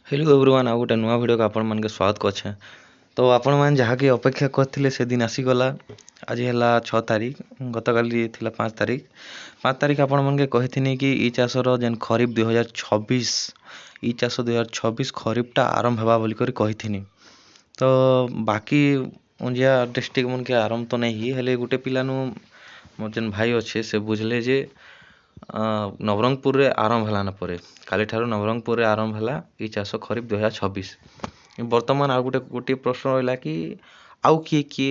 Hello everyone ଆଉ ଗୋଟେ ନୂଆ ଭିଡ଼ିଓକୁ ଆପଣମାନଙ୍କୁ ସ୍ୱାଗତ କରୁଛେ। ତ ଆପଣମାନେ ଯାହାକି ଅପେକ୍ଷା କରିଥିଲେ ସେଦିନ ଆସିଗଲା। ଆଜି ହେଲା 6 ତାରିଖ, ଗତକାଲି ଥିଲା 5 ତାରିଖ। 5 ତାରିଖ ଆପଣମାନଙ୍କୁ କହିଥିନି କି ଇ ଚାଷର ଯେନ୍ ଖରିଫ 2026 ଇ ଚାଷ 2026 ଖରିଫଟା ଆରମ୍ଭ ହେବା ବୋଲି କରି କହିଥିନି। ତ ବାକି ଉଞ୍ଜିଆ ଡିଷ୍ଟ୍ରିକ୍ଟ ମାନକେ ଆରମ୍ଭ ତ ନାଇଁ ହି ହେଲେ ଗୋଟେ ପିଲାନୁ ମୋର ଯେନ୍ ଭାଇ ଅଛେ ସେ ବୁଝଲେ ଯେ ନବରଙ୍ଗପୁରରେ ଆରମ୍ଭ ହେଲାନ ପରେ କାଲିଠାରୁ ନବରଙ୍ଗପୁରରେ ଆରମ୍ଭ ହେଲା ଇ ଚାଷ ଖରିଫ 2026। ବର୍ତ୍ତମାନ ଆଉ ଗୋଟିଏ ପ୍ରଶ୍ନ ରହିଲା କି ଆଉ କିଏ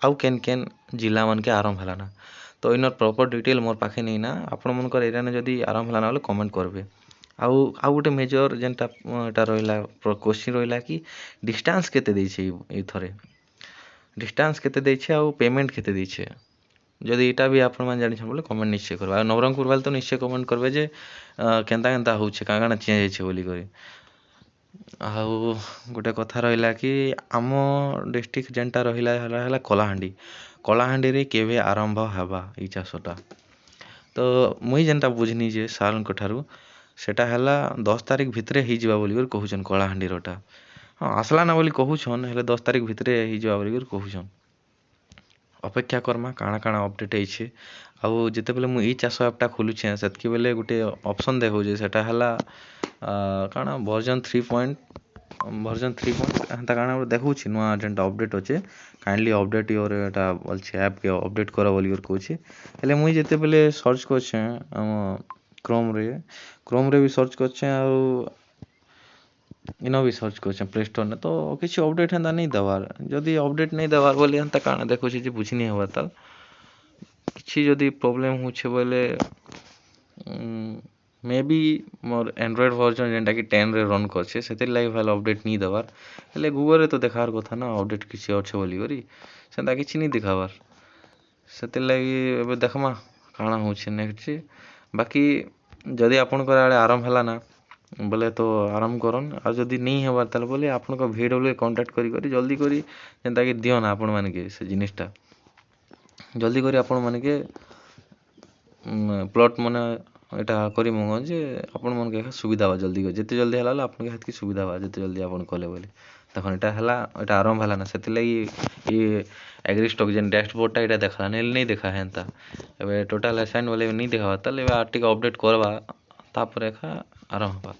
ଆଉ କେନ୍ ଜିଲ୍ଲାମାନକେ ଆରମ୍ଭ ହେଲାନା। ତ ଇନର୍ ପ୍ରପର୍ ଡିଟେଲ୍ ମୋର୍ ପାଖେ ନେଇନା। ଆପଣମାନଙ୍କର ଏରିଆନେ ଯଦି ଆରମ୍ଭ ହେଲାନା ବୋଲେ କମେଣ୍ଟ କରିବେ। ଆଉ ଗୋଟେ ମେଜର୍ ଯେନ୍ଟା ଏଟା ରହିଲା କୋଶ୍ଚିନ୍ ରହିଲା କି ଡିଷ୍ଟାନ୍ସ କେତେ ଦେଇଛେ ଏଇଥରେ, ଡିଷ୍ଟାନ୍ସ କେତେ ଦେଇଛେ ଆଉ ପେମେଣ୍ଟ କେତେ ଦେଇଛେ। ଯଦି ଏଇଟା ବି ଆପଣମାନେ ଜାଣିଛନ୍ ବୋଲେ କମେଣ୍ଟ ନିଶ୍ଚୟ କରବେ। ଆଉ ନବରଙ୍ଗପୁର ବାଲେ ତ ନିଶ୍ଚୟ କମେଣ୍ଟ କରବେ ଯେ କେନ୍ତା ହଉଛେ କାଣା ଚେଞ୍ଜ ହେଇଛେ ବୋଲିକରି। ଆଉ ଗୋଟେ କଥା ରହିଲା କି ଆମ ଡିଷ୍ଟ୍ରିକ୍ଟ ଯେନ୍ଟା ହେଲା କଳାହାଣ୍ଡିରେ କେବେ ଆରମ୍ଭ ହେବା ଏଇ ଚାଷଟା। ତ ମୁଇଁ ଯେନ୍ଟା ବୁଝିନି ଯେ ସାର୍ଙ୍କ ଠାରୁ ସେଟା ହେଲା 10 ତାରିଖ ଭିତରେ ହେଇଯିବା ବୋଲିକରି କହୁଛନ୍ କଳାହାଣ୍ଡିରଟା। ହଁ ଆସଲାନା ବୋଲି କହୁଛନ୍ ହେଲେ 10 ତାରିଖ ଭିତରେ ହେଇଯିବା ବୋଲିକରି କହୁଛନ୍। ଅପେକ୍ଷା କର୍ମା କାଣା ଅପଡେଟ୍ ହେଇଛେ। ଆଉ ଯେତେବେଲେ ମୁଁ ଇ ଚାଷ ଆପ୍ଟା ଖୋଲୁଛେ ସେତ୍କି ବେଲେ ଗୋଟେ ଅପସନ୍ ଦେଖଉଛେ ସେଟା ହେଲା କାଣା ଭର୍ଜନ୍ 3 ହେନ୍ତା କାଣା ଗୋଟେ ଦେଖଉଛି ନୂଆ ଯେନ୍ଟା ଅପଡେଟ୍ ଅଛେ। କାଇଣ୍ଡଲି ଅପଡେଟ୍ ୟୋର୍ ଏଟା ବୋଲଛେ ଆପ୍କେ ଅପଡେଟ୍ କର ବୋଲିକରି କହୁଛେ। ହେଲେ ମୁଇଁ ଯେତେବେଲେ ସର୍ଚ୍ଚ କରୁଛେଁ ଆମ କ୍ରୋମ୍ରେ ବି ସର୍ଚ୍ଚ କରୁଛେଁ ଆଉ ଇନ ବି ସର୍ଚ୍ଚ କରୁଛେଁ ପ୍ଲେ ଷ୍ଟୋର୍ନେ ତ କିଛି ଅପଡେଟ୍ ହେନ୍ତା ନେଇ ଦେବାର୍। ଯଦି ଅପଡେଟ୍ ନେଇ ଦେବାର୍ ବୋଲି ହେନ୍ତା କାଣା ଦେଖୁଛେ ଯେ ବୁଝି ନେଇ ହେବାର୍ ତାଲ୍। କିଛି ଯଦି ପ୍ରୋବ୍ଲେମ୍ ହଉଛେ ବୋଇଲେ ମେ ବି ମୋର୍ ଆଣ୍ଡ୍ରଏଡ଼୍ ଭର୍ଜନ୍ ଯେନ୍ଟାକି 10ରେ ରନ୍ କରୁଛେ ସେଥିର୍ ଲାଗି ଭାଇଲେ ଅପଡେଟ୍ ନି ଦେବାର୍। ହେଲେ ଗୁଗଲ୍ରେ ତ ଦେଖାବାର୍ କଥା ନା ଅପଡେଟ୍ କିଛି ଅଛେ ବୋଲିକରି, ସେନ୍ତା କିଛି ନି ଦେଖାବାର୍। ସେଥିର୍ଲାଗି ଏବେ ଦେଖ୍ମା କାଣା ହଉଛେ ନେକ୍ସଟ୍। ବାକି ଯଦି ଆପଣଙ୍କର ଆଡ଼େ ଆରମ୍ଭ ହେଲାନା ବୋଲେ ତ ଆରମ୍ଭ କରନ୍। ଆଉ ଯଦି ନେଇ ହେବାର୍ ତାଲ୍ ବୋଲେ ଆପଣଙ୍କ VW କଣ୍ଟାକ୍ଟ କରି ଜଲ୍ଦି କରି ଯେନ୍ତାକି ଦିଅନ୍ ଆପଣମାନକେ ସେ ଜିନିଷ୍ଟା। ଜଲ୍ଦି କରି ଆପଣମାନକେ ପ୍ଲଟ୍ ମାନେ ଏଟା କରି ମଙ୍ଗନ୍ ଯେ ଆପଣମାନକେ ଏକା ସୁବିଧା ହେବା ଜଲ୍ଦି କରି। ଯେତେ ଜଲ୍ଦି ହେଲା ବେଲେ ଆପଣକେ ହେତ୍କି ସୁବିଧା ହେବା ଯେତେ ଜଲ୍ଦି ଆପଣ କଲେ ବୋଲେ। ଦେଖୁନ୍ ଏଟା ହେଲା ଏଟା ଆରମ୍ଭ ହେଲାନା ସେଥିର୍ଲାଗି ଇ ଏଗ୍ରି ଷ୍ଟକ୍ ଯେନ୍ ଡ୍ୟାସବୋର୍ଡ଼ଟା ଏଟା ଦେଖାଲା ନେହେଲେ ନେଇ ଦେଖା ହେନ୍ତା। ଏବେ ଟୋଟାଲ୍ ଆସାଇନ୍ ବୋଲେ ନି ଦେଖାବାର୍ ତାହେଲେ ଏବେ ଆଉ ଟିକେ ଅପଡେଟ୍ କର୍ବା ତାପରେ ଏକା ଆରମ୍ଭ ହେବା।